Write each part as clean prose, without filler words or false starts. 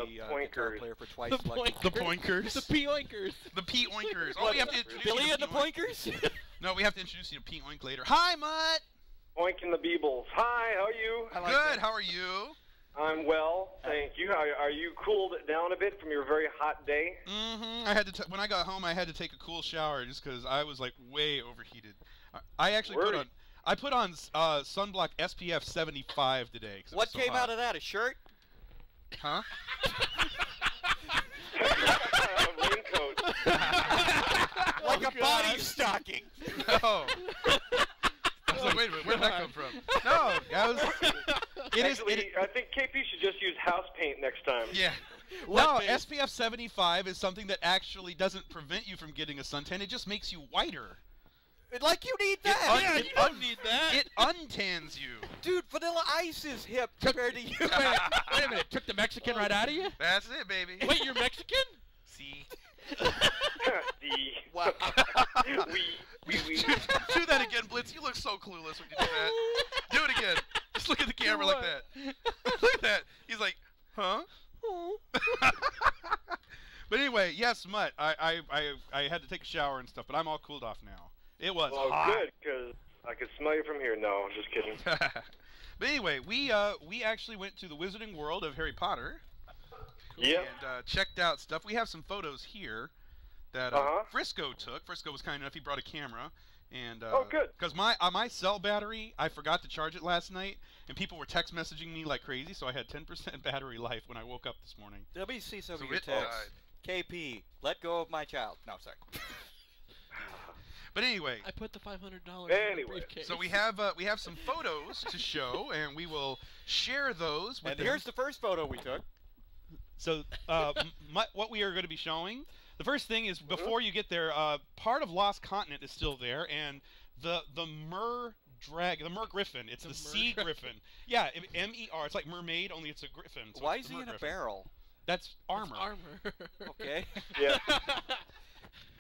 guitar player for twice. The The Poinkers. The P-oinkers. The P-oinkers. Oh, we have to introduce Billy you and to the P-oink. Poinkers? No, we have to introduce you to P-oink later. Hi, Mutt. Oink and the Beebles. Hi, how are you? Good. How are you? I'm well, thank you. Are you cooled down a bit from your very hot day? Mm-hmm. I had to when I got home, I had to take a cool shower just because I was like way overheated. I actually put on sunblock SPF 75 today. What came out of that? A shirt? Huh? Raincoat. Like a body stocking. No. I was like, wait a minute, where'd that come from? No, Actually, I think KP should just use house paint next time. Yeah. No, SPF 75 is something that actually doesn't prevent you from getting a suntan. It just makes you whiter. Like you need that. Yeah, you don't need that. It untans you. Dude, Vanilla Ice is hip compared to you. Wait a minute. Took the Mexican right out of you? That's it, baby. Wait, you're Mexican? See? Wow. Do that again, Blitz. You look so clueless when you do that. Do it again. Just look at the camera like that. Look at that. He's like, huh? But anyway, yes, Mutt. I had to take a shower and stuff, but I'm all cooled off now. It was hot. Good, because I could smell you from here. No, I'm just kidding. But anyway, we actually went to the Wizarding World of Harry Potter. Yeah. And checked out stuff. We have some photos here that Frisco took. Frisco was kind enough. He brought a camera. And oh, good. Because my cell battery, I forgot to charge it last night, and people were text messaging me like crazy, so I had 10% battery life when I woke up this morning. Let me see some of So your it texts. KP, let go of my child. No, sorry. But anyway, I put the $500 in the briefcase. so we have some photos to show, and we will share those with And here's the first photo we took. So what we are going to be showing, the first thing is before you get there, part of Lost Continent is still there, and the mer griffin. It's the sea griffin. Yeah, M-E-R. It's like mermaid, only it's a griffin. So why is he in a barrel? That's armor. That's armor. Okay. Yeah.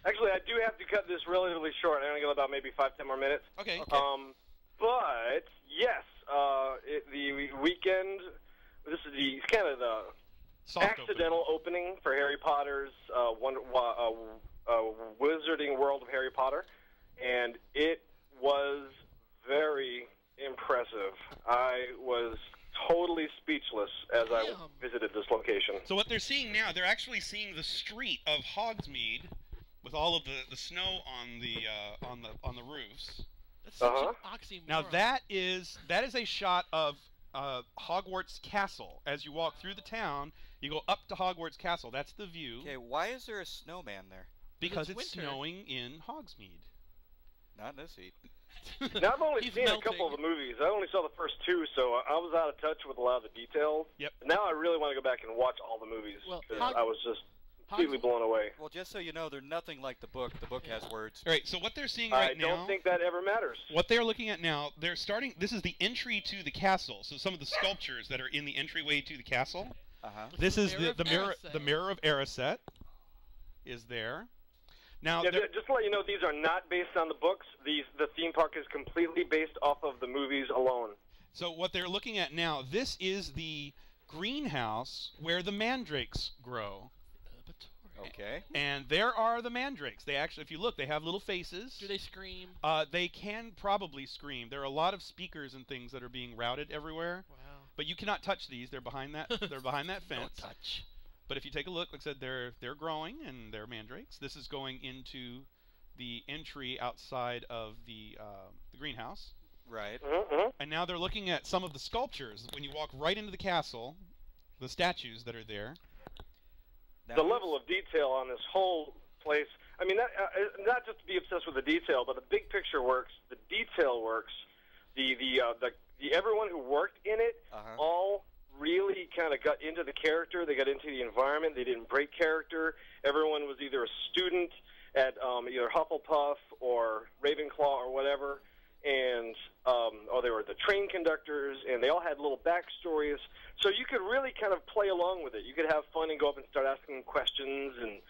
Actually, I do have to cut this relatively short. I'm going to go about maybe 5-10 more minutes. Okay. But yes, the weekend. This is kind of the accidental opening for Harry Potter's Wizarding World of Harry Potter, and it was very impressive. I was totally speechless as I visited this location. So what they're seeing now, they're actually seeing the street of Hogsmeade with all of the snow on the roofs. That's such an oxymoron. Now that is a shot of Hogwarts Castle. As you walk through the town, you go up to Hogwarts Castle. That's the view. Okay, why is there a snowman there? Because it's snowing in Hogsmeade. Not in this heat. Now, I've only seen a couple of the movies. I only saw the first two, so I was out of touch with a lot of the details. Yep. Now I really want to go back and watch all the movies because I was just completely blown away. Well, just so you know, they're nothing like the book. The book has words. All right, so what they're seeing right now... I don't think that ever matters. What they're looking at now, they're starting... This is the entry to the castle. So some of the sculptures that are in the entryway to the castle. This is the Mirror of Erised is there. Now, yeah, just to let you know, these are not based on the books. The theme park is completely based off of the movies alone. So what they're looking at now, this is the greenhouse where the mandrakes grow. Okay. And there are the mandrakes. They actually, if you look, they have little faces. Do they scream? They can probably scream. There are a lot of speakers and things that are being routed everywhere. Wow. But you cannot touch these. They're behind that. They're behind that fence. Don't touch. But if you take a look, like I said, they're growing and they're mandrakes. This is going into the entry outside of the greenhouse. Right. And now they're looking at some of the sculptures. When you walk right into the castle, the statues that are there. Now, the level of detail on this whole place. I mean, not just to be obsessed with the detail, but the big picture works. The detail works. The everyone who worked in it all really kind of got into the character. They got into the environment. They didn't break character. Everyone was either a student at either Hufflepuff or Ravenclaw or whatever, and or they were the train conductors, and they all had little backstories. So you could really kind of play along with it. You could have fun and go up and start asking questions, and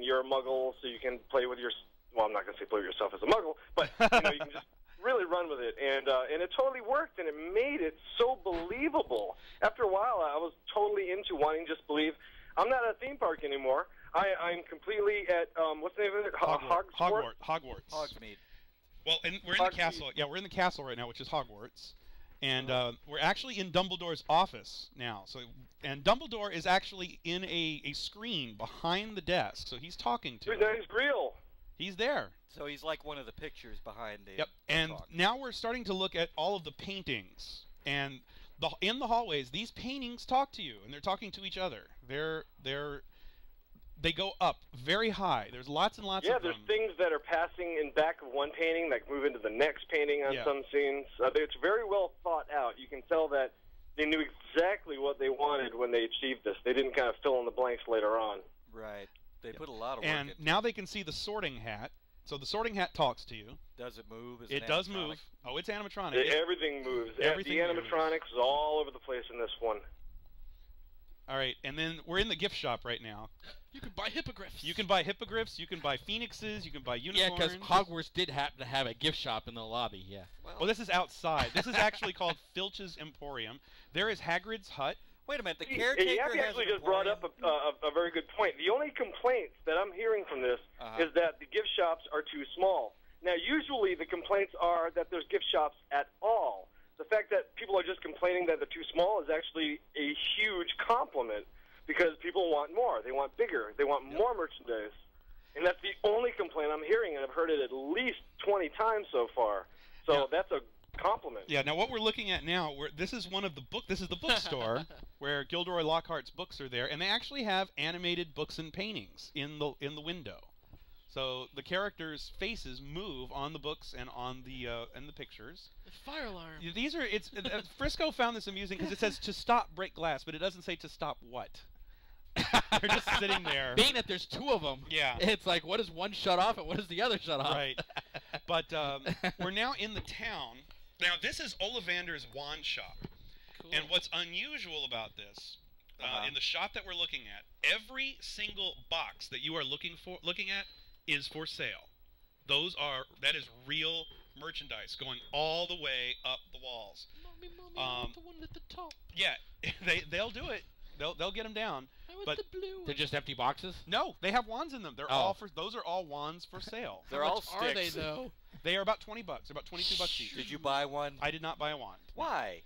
you're a Muggle, so you can play with your. Well, I'm not going to say play with yourself as a Muggle, but you know you can just really run with it, and it totally worked, and it made it so believable. After a while, I was totally into wanting to just believe. I'm not at a theme park anymore. I'm completely at what's the name of it? Hogwarts. Hogsmeade. Well, and we're in the castle. Yeah, we're in the castle right now, which is Hogwarts, and we're actually in Dumbledore's office now. So, and Dumbledore is actually in a screen behind the desk, so he's talking to. He's real. He's there. So he's like one of the pictures behind the. Yep. And now we're starting to look at all of the paintings, and in the hallways, these paintings talk to you, and they're talking to each other. They go up very high. There's lots and lots of them. Yeah, there's things that are passing in back of one painting that move into the next painting on some scenes. It's very well thought out. You can tell that they knew exactly what they wanted when they achieved this. They didn't kind of fill in the blanks later on. Right. They put a lot of work And now they can see the sorting hat. So the sorting hat talks to you. Does it move? It does move. Oh, it's animatronic. Everything moves. Everything the animatronics is all over the place in this one. All right, and then we're in the gift shop right now. You can buy hippogriffs. You can buy hippogriffs. You can buy phoenixes. You can buy unicorns. Yeah, because Hogwarts did happen to have a gift shop in the lobby. Yeah. Well, this is outside. This is actually called Filch's Emporium. There is Hagrid's hut. Wait a minute. The caretaker Yappy actually just brought up a very good point. The only complaints that I'm hearing from this is that the gift shops are too small. Now, usually the complaints are that there's gift shops at all. The fact that people are just complaining that they're too small is actually a huge compliment because people want more. They want bigger. They want more merchandise. And that's the only complaint I'm hearing, and I've heard it at least 20 times so far. So that's a compliment. Yeah, now what we're looking at now, this is the bookstore where Gilderoy Lockhart's books are there, and they actually have animated books and paintings in the window. So the characters' faces move on the books and on the pictures. The fire alarm. These are Frisco found this amusing because it says to stop break glass, but it doesn't say to stop what. They're just sitting there. Being that there's two of them, it's like what does one shut off and what does the other shut off? Right. But we're now in the town. Now this is Ollivander's wand shop. Cool. And what's unusual about this, in the shop that we're looking at, every single box that you are looking at is for sale. That is real merchandise going all the way up the walls. Mommy, I want the one at the top. Yeah, they'll do it. They'll get them down. I want the blue. They're just empty boxes? No, they have wands in them. They're those are all wands for sale. They're all sticks. Are they though? They are about $20. They're about $22 each. Did you buy one? I did not buy a wand. Why?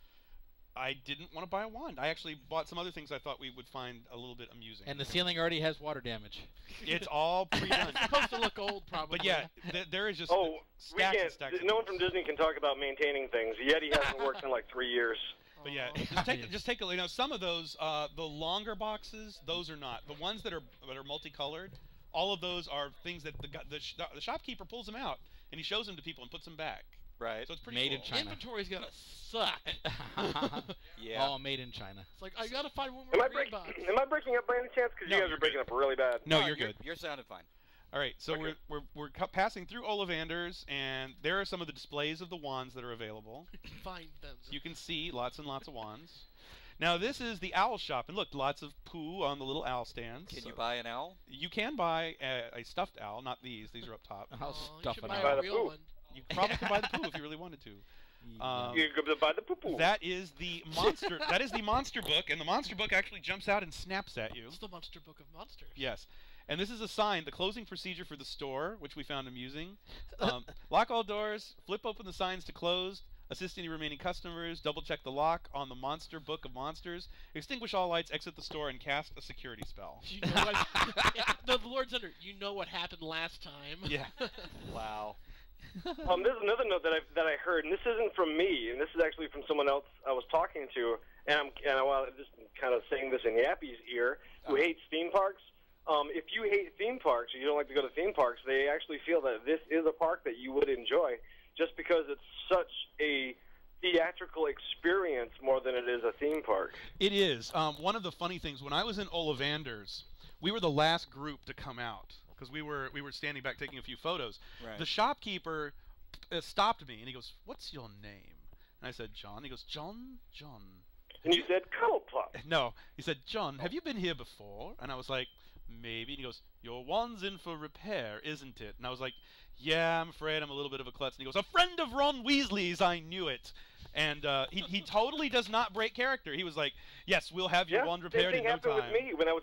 I didn't want to buy a wand. I actually bought some other things I thought we would find a little bit amusing. And the ceiling already has water damage. It's all pre-done. It's supposed to look old, probably. But yeah, there is just stacks and stacks. No one from Disney can talk about maintaining things. Yeti hasn't worked in like 3 years. But yeah, just take a look. Now some of those, the longer boxes, those are not. The ones that are multicolored, all of those are things that the shopkeeper pulls them out and he shows them to people and puts them back. Right. So it's pretty made cool. in China. Inventory's gonna suck. Yeah. All made in China. It's like I gotta find one more green box. Am I breaking up by any chance? Because you guys are breaking up really bad. No, you're good. You're sounding fine. All right, so we're passing through Ollivander's, and there are some of the displays of the wands that are available. Find them. So you can see lots and lots of wands. Now this is the owl shop, and look, lots of poo on the little owl stands. Can you buy an owl? You can buy a stuffed owl, not these. These are up top. I'll stuff you an should owl. buy a real one. You probably could buy the poo if you really wanted to. You could buy the poo-poo. That is the monster. That is the monster book, and the monster book actually jumps out and snaps at you. It's the monster book of monsters. Yes, and this is a sign: the closing procedure for the store, which we found amusing. Lock all doors. Flip open the signs to close. Assist any remaining customers. Double check the lock on the monster book of monsters. Extinguish all lights. Exit the store and cast a security spell. You know what? The Lord's Under. You know what happened last time. Yeah. Wow. There's another note that I heard, and this isn't from me, and this is actually from someone else I was talking to, and I'm just kind of saying this in Yappy's ear, who hates theme parks. If you hate theme parks or you don't like to go to theme parks, they actually feel that this is a park that you would enjoy, just because it's such a theatrical experience more than it is a theme park. It is. One of the funny things, when I was in Ollivander's, we were the last group to come out because we were standing back taking a few photos. Right. The shopkeeper stopped me and he goes, "What's your name?" And I said, "John." He goes, "John." And you said, "Cuddlepup." No, he said, "John, have you been here before?" And I was like, maybe. And he goes, your wand's in for repair, isn't it? And I was like, yeah, I'm afraid I'm a little bit of a klutz. And he goes, a friend of Ron Weasley's, I knew it. And he totally does not break character. He was like, yes, we'll have your wand repaired in no time. Same thing happened with me when I was